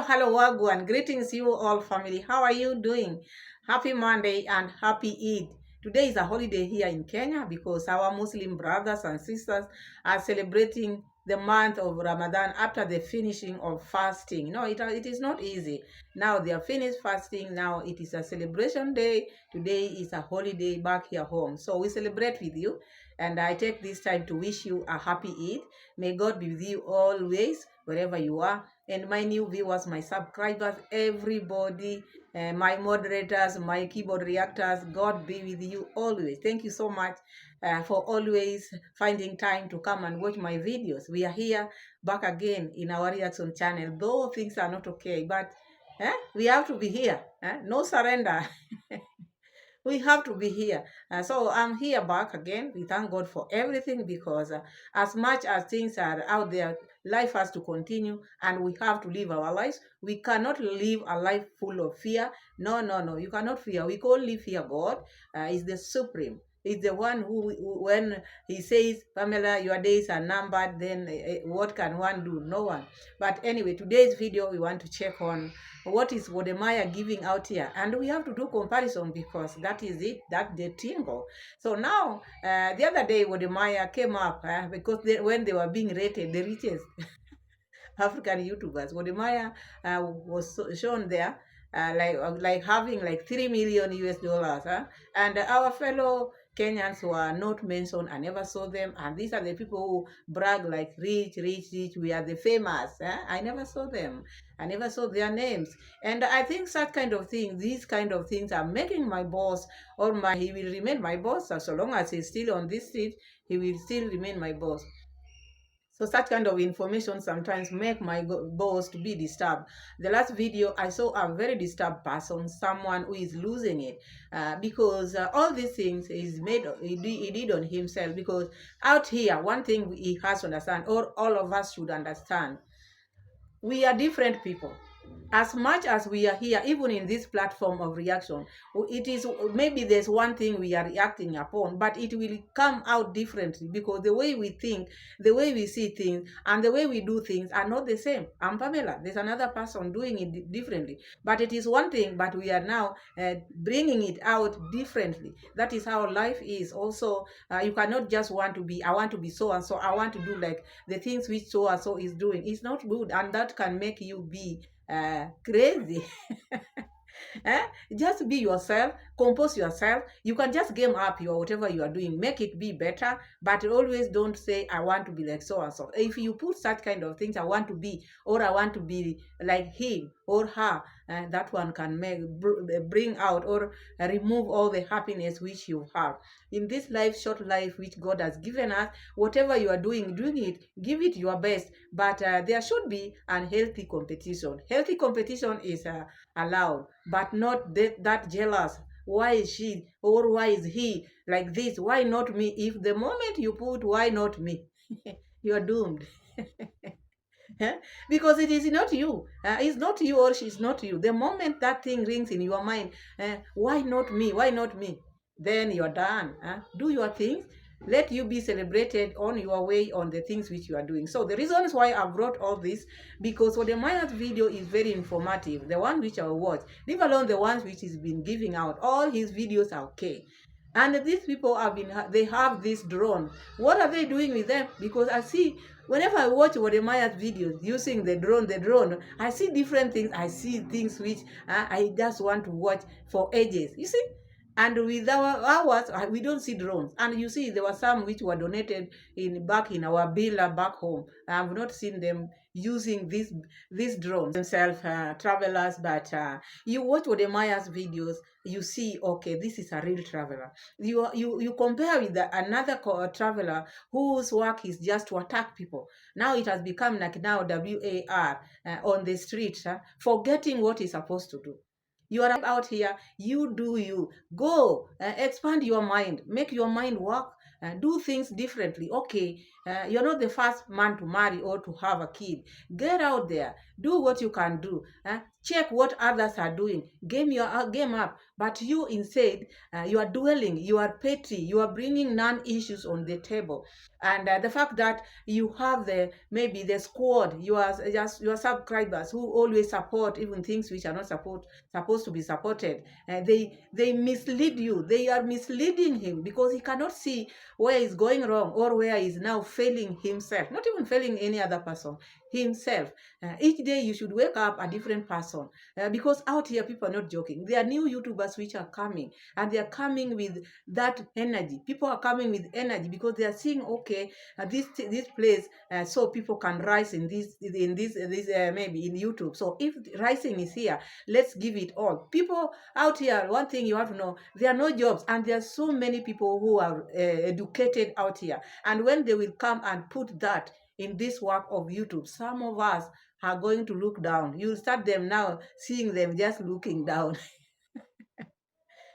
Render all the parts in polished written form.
hello, Wagwan. Greetings, you all family. How are you doing? Happy Monday and happy Eid. Today is a holiday here in Kenya because our Muslim brothers and sisters are celebrating the month of Ramadan after the finishing of fasting. No, it is not easy. Now they are finished fasting. Now it is a celebration day. Today is a holiday back here home. So we celebrate with you. And I take this time to wish you a happy Eid. May God be with you always, wherever you are. And my new viewers, my subscribers, everybody, my moderators, my keyboard reactors, God be with you always. Thank you so much for always finding time to come and watch my videos. We are here back again in our reaction channel, though things are not okay, but we have to be here. No surrender. We have to be here. So I'm here back again. We thank God for everything because as much as things are out there, life has to continue and we have to live our lives. We cannot live a life full of fear. No, no, no. You cannot fear. We can only fear God. Is the supreme. Is the one who, when he says, Pamela, your days are numbered, then what can one do? No one. But anyway, today's video, we want to check on what is Wodemaya giving out here, and we have to do comparison because that is it, that the tingle. So now the other day Wodemaya came up because when they were being rated the richest African YouTubers, Wodemaya was shown there like having like 3 million US dollars, and our fellow Kenyans were not mentioned. I never saw them, and these are the people who brag like rich, rich, rich. We are the famous. I never saw them. I never saw their names, and I think such kind of things, these kind of things, are making my boss or my he will remain my boss so long as he's still on this seat. He will still remain my boss. So such kind of information sometimes make my boss to be disturbed. The last video, I saw a very disturbed person, someone who is losing it because all these things is made, he did on himself. Because out here, one thing he has to understand, or all of us should understand, we are different people. As much as we are here, even in this platform of reaction, it is maybe there's one thing we are reacting upon, but it will come out differently because the way we think, the way we see things, and the way we do things are not the same. I'm Pamela. There's another person doing it differently, but it is one thing, but we are now bringing it out differently. That is how life is. Also, you cannot just want to be, I want to be so and so, I want to do like the things which so and so is doing. It's not good, and that can make you be crazy. Just be yourself, compose yourself. You can just game up your whatever you are doing, make it be better, but always don't say I want to be like so and so. If you put such kind of things, I want to be, or I want to be like him or her, that one can bring out or remove all the happiness which you have in this life, short life which God has given us. Whatever you are doing it, give it your best, but there should be an healthy competition. Healthy competition is allowed, but not that jealous. Why is she or why is he like this? Why not me? If the moment you put why not me, you are doomed. Because it is not you. It's not you or she's not you. The moment that thing rings in your mind, why not me? Why not me? Then you're done. Do your things. Let you be celebrated on your way on the things which you are doing. So the reasons why I brought all this, because Wodemaya's video is very informative. The one which I watch, leave alone the ones which he's been giving out. All his videos are okay. And these people they have this drone. What are they doing with them? Because I see, whenever I watch Wodemaya's videos using the drone, I see different things. I see things which I just want to watch for ages. You see? And with ours, we don't see drones. And you see, there were some which were donated back in our villa back home. I have not seen them using these drones themselves, travelers. But you watch Wodemaya's videos, you see, okay, this is a real traveler. You compare with another traveler whose work is just to attack people. Now it has become like now WAR on the street, forgetting what he's supposed to do. You are out here, you do you. Go, expand your mind, make your mind work, do things differently. Okay, you're not the first man to marry or to have a kid. Get out there, do what you can do. check what others are doing, game up, but you instead, you are dwelling, you are petty, you are bringing non-issues on the table. And the fact that you have the maybe the squad, you are just your subscribers who always support even things which are not supposed to be supported, and they mislead you. They are misleading him because he cannot see where he's going wrong or where he's now failing himself, not even failing any other person, himself. Each day you should wake up a different person, because out here people are not joking. There are new YouTubers which are coming, and they are coming with that energy. People are coming with energy because they are seeing, okay, this place, so people can rise in this maybe in YouTube. So if rising is here, let's give it all. People out here, one thing you have to know, there are no jobs, and there are so many people who are educated out here. And when they will come and put that in this work of YouTube, some of us are going to look down. You'll start them now seeing them just looking down.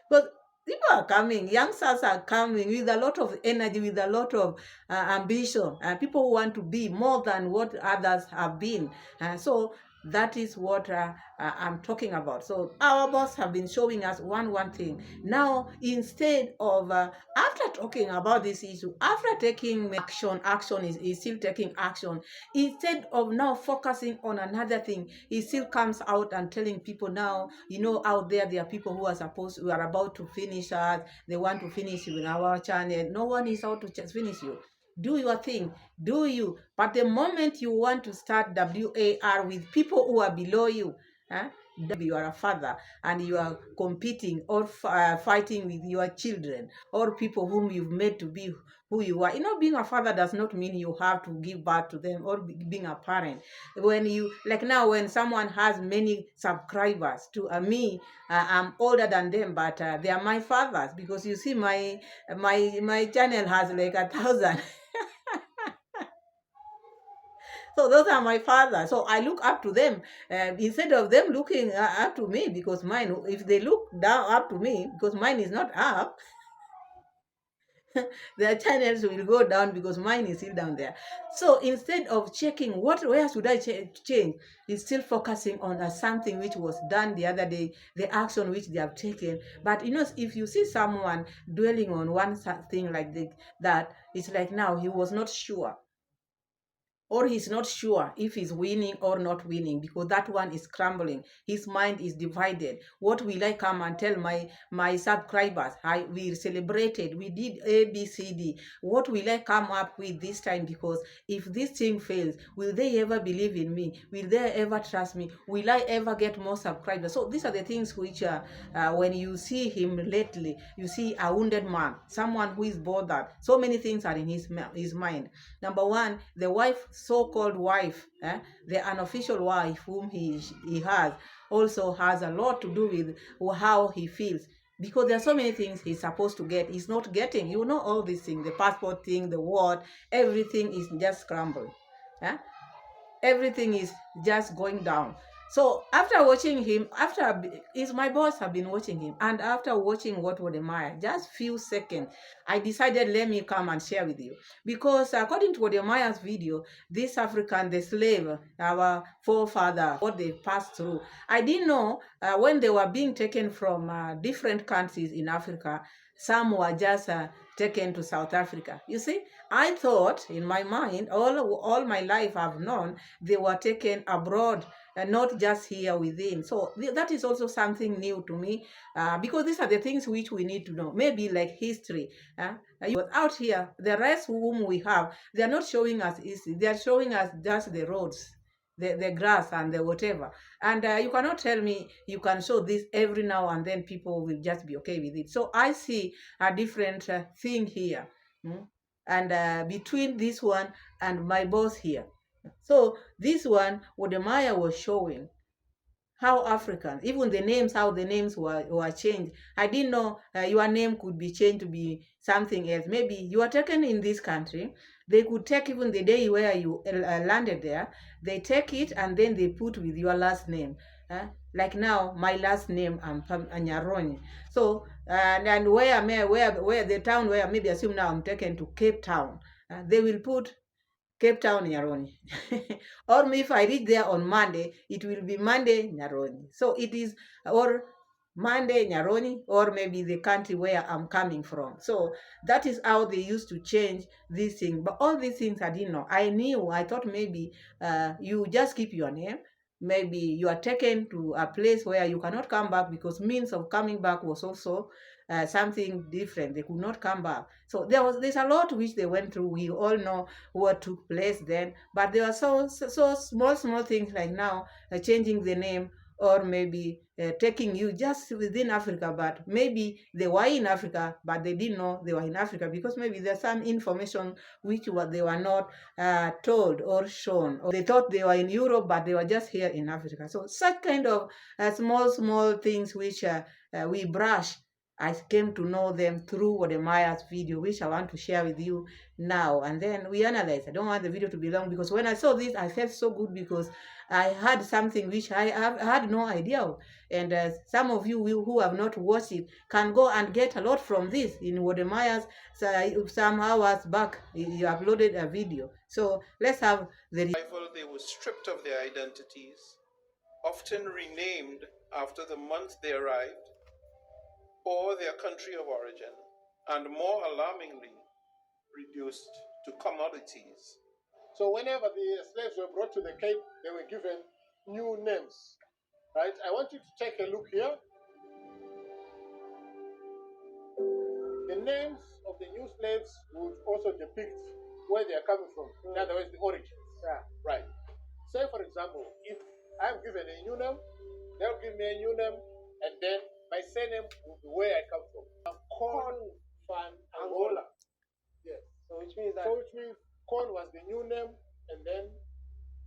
Because people are coming, youngsters are coming with a lot of energy, with a lot of ambition, and people who want to be more than what others have been. So that is what I'm talking about. So our boss have been showing us one thing. Now, instead of after talking about this issue, after taking action is still taking action. Instead of now focusing on another thing, he still comes out and telling people now, out there are people who are about to finish us. They want to finish you in our channel. No one is out to just finish you. Do your thing, do you. But the moment you want to start WAR with people who are below you, huh? You are a father and you are competing or fighting with your children or people whom you've made to be who you are. Being a father does not mean you have to give birth to them, or being a parent. When you, like now, when someone has many subscribers, to me, I'm older than them, but they are my fathers, because you see my channel has like 1,000. So those are my fathers. So I look up to them, instead of them looking up to me, because mine, if they look down up to me, because mine is not up, their channels will go down because mine is still down there. So instead of checking where should I change, he's still focusing on something which was done the other day, the action which they have taken. But if you see someone dwelling on one thing like that, it's like now he was not sure, or he's not sure if he's winning or not winning, because that one is crumbling. His mind is divided. What will I come and tell my subscribers? We celebrated, we did ABCD. What will I come up with this time? Because if this thing fails, will they ever believe in me? Will they ever trust me? Will I ever get more subscribers? So these are the things which when you see him lately, you see a wounded man, someone who is bothered. So many things are in his mind. Number one, the wife, so-called wife, the unofficial wife whom he has, also has a lot to do with how he feels. Because there are so many things he's supposed to get, he's not getting. All these things, the passport thing, the what, everything is just scrambled. Everything is just going down. So after watching him, my boss have been watching him, and after watching what Wodemaya, just few seconds, I decided, let me come and share with you. Because according to Wodemaya's video, this African, the slave, our forefather, what they passed through, I didn't know when they were being taken from different countries in Africa, some were just taken to South Africa. You see, I thought in my mind, all my life I've known, they were taken abroad and not just here within. So that is also something new to me, because these are the things which we need to know. Maybe like history. But out here, the rest whom we have, they are not showing us history. They are showing us just the roads, the grass and the whatever. And you cannot tell me you can show this every now and then people will just be okay with it. So I see a different thing here. And between this one and my boss here. So this one, Wodemaya was showing how Africans, even how the names were changed. I didn't know your name could be changed to be something else. Maybe you are taken in this country. They could take even the day where you landed there. They take it and then they put with your last name. Like now, my last name, I'm Iammarwa. So, and where the town where maybe assume now I'm taken to Cape Town. They will put Cape Town, Nyaroni. Or if I reach there on Monday, it will be Monday, Nyaroni. So it is, or Monday, Nyaroni, or maybe the country where I'm coming from. So that is how they used to change these things. But all these things I didn't know. I thought maybe you just keep your name. Maybe you are taken to a place where you cannot come back because means of coming back was also something different. They could not come back. So there's a lot which they went through. We all know what took place then, but there are so small things like now changing the name, or maybe taking you just within Africa, but maybe they were in Africa, but they didn't know they were in Africa because maybe there's some information which they were not told or shown, or they thought they were in Europe, but they were just here in Africa. So such kind of small things which we brush. I came to know them through Wodemaya's video, which I want to share with you now. And then we analyze. I don't want the video to be long because when I saw this, I felt so good because I had something which I had no idea of. And some of you who have not watched it can go and get a lot from this. In Wodemaya's, some hours back, you uploaded a video. So let's have the arrival. They were stripped of their identities, often renamed after the month they arrived or their country of origin, and more alarmingly, reduced to commodities. So whenever the slaves were brought to the Cape, they were given new names, right? I want you to take a look here. The names of the new slaves would also depict where they are coming from. In other words, the origins. Yeah. Right. Say, for example, if I'm given a new name, they'll give me a new name, and then my surname will be where I come from. Corn Fan Angola. Yes. So which means Corn was the new name, and then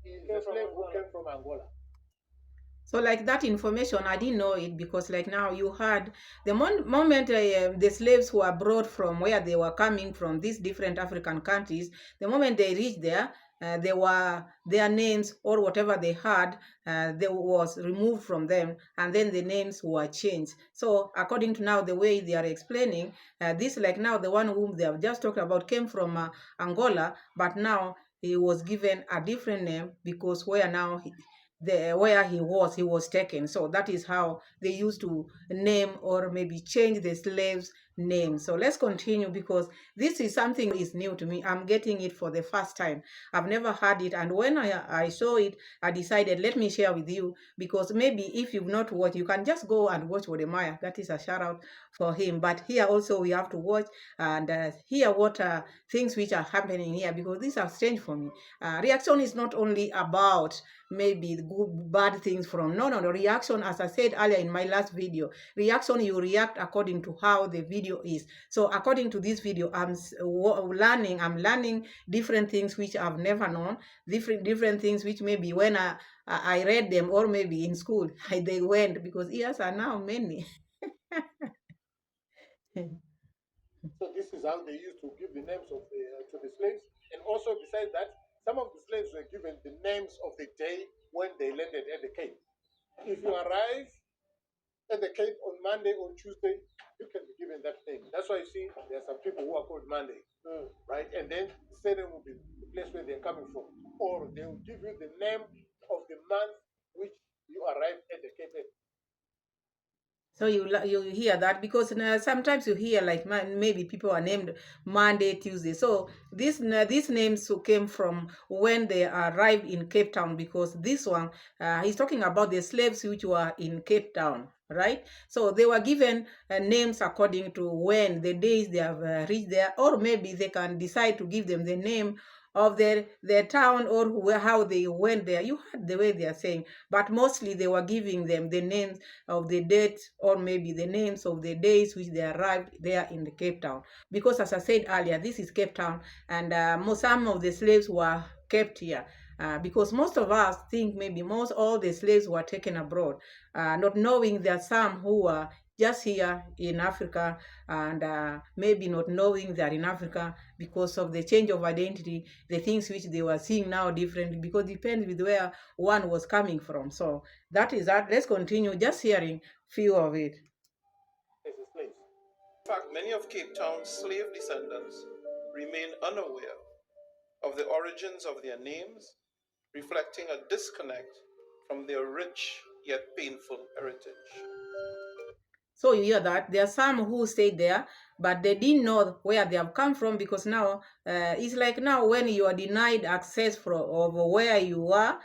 the slave who came from Angola. So like that information, I didn't know it because like now you had the moment the slaves were brought from where they were coming from, these different African countries, the moment they reached there, they were their names or whatever they had, they was removed from them, and then the names were changed. So according to now the way they are explaining, this like now the one whom they have just talked about came from Angola, but now he was given a different name because where now where he was taken. So that is how they used to name or maybe change the slaves name. So let's continue because this is something is new to me. I'm getting it for the first time. I've never had it, and when I saw it, I decided let me share with you because maybe if you've not watched, you can just go and watch Wodemaya. That is a shout out for him. But here also we have to watch and hear what things which are happening here because these are strange for me. Reaction is not only about maybe the good bad things from no reaction, as I said earlier in my last video, reaction, you react according to how the video is. So according to this video, I'm learning different things which I've never known, different things which maybe when I read them or maybe in school they went because years are now many. So this is how they used to give the names of to the slaves. And also besides that, some of the slaves were given the names of the day when they landed at the Cape. If you arrive at the Cape on Monday or Tuesday, you can be given that name. That's why you see there are some people who are called Monday, right? And then the surname will be the place where they're coming from. Or they will give you the name of the month which you arrived at the Cape at. So you hear that because sometimes you hear like maybe people are named Monday, Tuesday. So these names came from when they arrived in Cape Town because this one he's talking about the slaves which were in Cape Town, right? So they were given names according to when the days they have reached there, or maybe they can decide to give them the name of their town or how they went there. You heard the way they are saying, but mostly they were giving them the names of the date or maybe the names of the days which they arrived there in the Cape Town. Because as I said earlier, this is Cape Town, and some of the slaves were kept here. Because most of us think maybe all the slaves were taken abroad, not knowing there are some who were just here in Africa and maybe not knowing they're in Africa because of the change of identity, the things which they were seeing now differently because it depends with where one was coming from. So that is that. Let's continue just hearing few of it. In fact, many of Cape Town's slave descendants remain unaware of the origins of their names, reflecting a disconnect from their rich yet painful heritage. So you hear that there are some who stayed there, but they didn't know where they have come from, because now it's like now when you are denied access of where you are,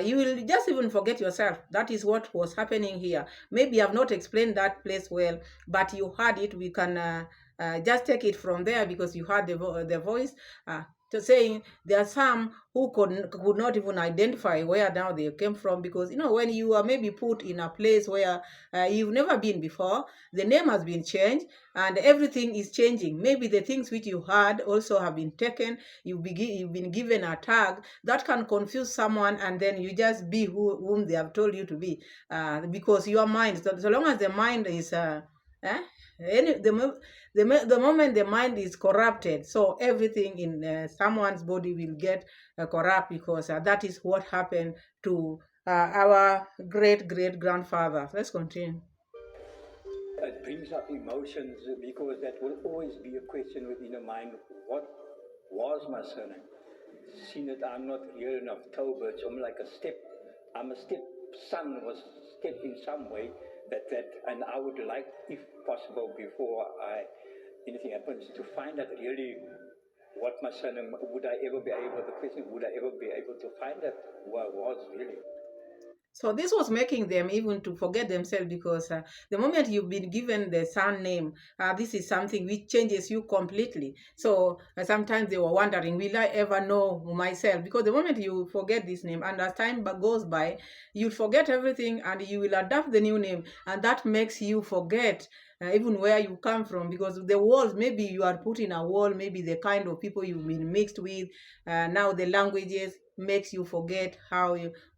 you will just even forget yourself. That is what was happening here. Maybe I've not explained that place well, but you heard it. We can just take it from there, because you heard the voice. To saying there are some who could not even identify where now they came from, because when you are maybe put in a place where you've never been before, the name has been changed and everything is changing. Maybe the things which you had also have been taken. You've been given a tag that can confuse someone, and then you just be whom they have told you to be, because your mind, so long as the mind is eh, the moment the mind is corrupted, so everything in someone's body will get corrupt, because that is what happened to our great grandfather. Let's continue. It brings up emotions because that will always be a question within the mind. What was my surname? Seeing that I'm not here in October, it's almost like a step. I'm a step son, was step in some way and I would like, if possible, before anything happens, to find out really what my surname. Would I ever be able? The question: would I ever be able to find out who I was really? So this was making them even to forget themselves, because the moment you've been given the son name, this is something which changes you completely. So sometimes they were wondering, will I ever know myself? Because the moment you forget this name, and as time goes by, you'll forget everything and you will adapt the new name. And that makes you forget even where you come from, because the walls, maybe you are put in a wall, maybe the kind of people you've been mixed with, now the languages makes you forget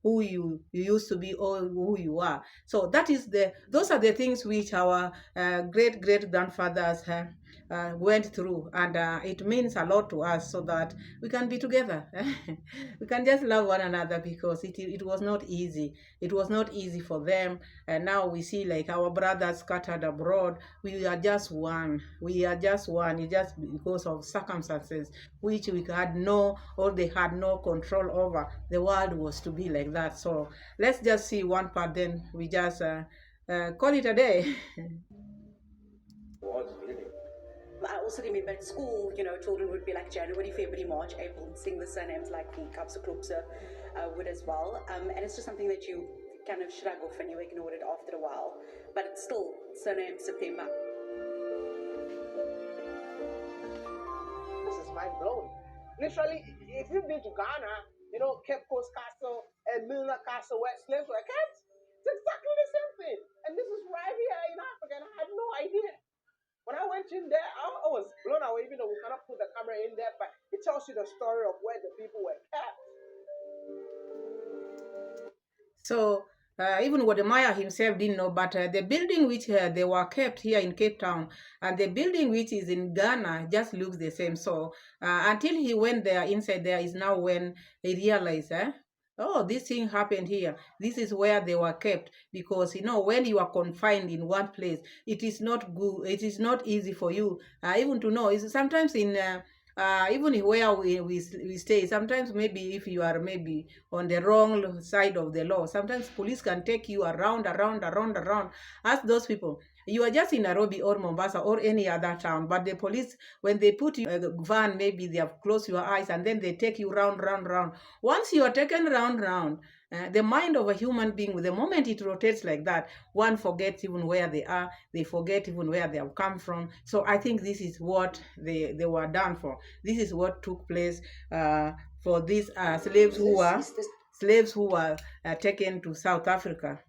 who you used to be or who you are. So those are the things which our great grandfathers went through, and it means a lot to us, so that we can be together. We can just love one another, because it was not easy. It was not easy for them, and now we see like our brothers scattered abroad. We are just one. It's just because of circumstances which we had no, or they had no control over. The world was to be like that. So let's just see one part, then we just call it a day. Was really. I also remember at school, children would be like January, February, March, April, sing the surnames like the Kapse Klopse would as well. And it's just something that you kind of shrug off and you ignore it after a while. But it's still surname September. This is mind blowing. Literally, if you've been to Ghana, Cape Coast Castle and Milner Castle, where slaves were kept, it's exactly the same thing. And this is right here in Africa, and I had no idea. When I went in there, I was blown away, even though we cannot put the camera in there, but it tells you the story of where the people were kept. So even Wodemaya himself didn't know, but the building which they were kept here in Cape Town and the building which is in Ghana just looks the same. So until he went there, inside there is now when he realized, oh, this thing happened here. This is where they were kept, because when you are confined in one place, it is not good. It is not easy for you even to know. It's sometimes in even where we stay, sometimes maybe if you are maybe on the wrong side of the law, sometimes police can take you around. Ask those people. You are just in Nairobi or Mombasa or any other town, but the police, when they put you in a van, maybe they have closed your eyes and then they take you round. Once you are taken round, the mind of a human being, the moment it rotates like that, one forgets even where they are. They forget even where they have come from. So I think this is what they were done for. This is what took place for these slaves who were taken to South Africa.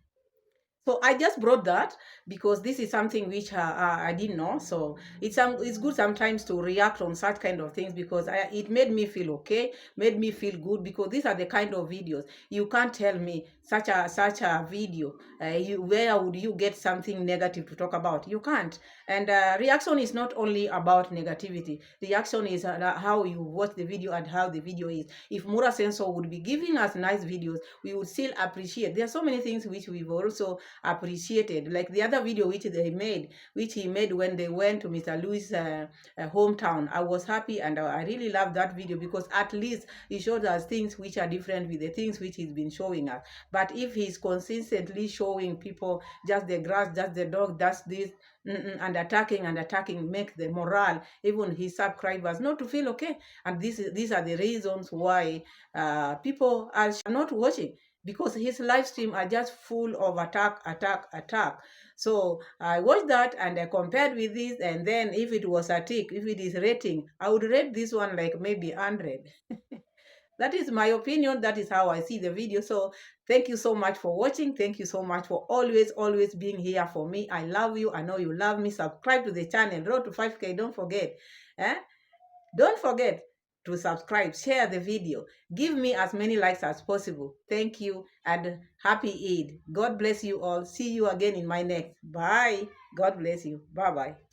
So I just brought that because this is something which I didn't know. So it's good sometimes to react on such kind of things, because it made me feel okay, made me feel good, because these are the kind of videos you can't tell me such a video. Where would you get something negative to talk about? You can't. And reaction is not only about negativity. Reaction is how you watch the video and how the video is. If Mura Sensor would be giving us nice videos, we would still appreciate. There are so many things which we've also appreciated, like the other video which he made when they went to Mr. Louis' hometown. I was happy, and I really loved that video, because at least he showed us things which are different with the things which he's been showing us. But if he's consistently showing people just the grass, just the dog, just this, and attacking, make the morale, even his subscribers, not to feel okay. And these are the reasons why people are not watching, because his live stream are just full of attack. So I watched that and I compared with this, and then if it was a tick, if it is rating, I would rate this one like maybe 100. That is my opinion. That is how I see the video. So thank you so much for watching. Thank you so much for always being here for me. I love you. I know you love me. Subscribe to the channel. Road to 5K. Don't forget. Don't forget to subscribe. Share the video. Give me as many likes as possible. Thank you and happy Eid. God bless you all. See you again in my next. Bye. God bless you. Bye-bye.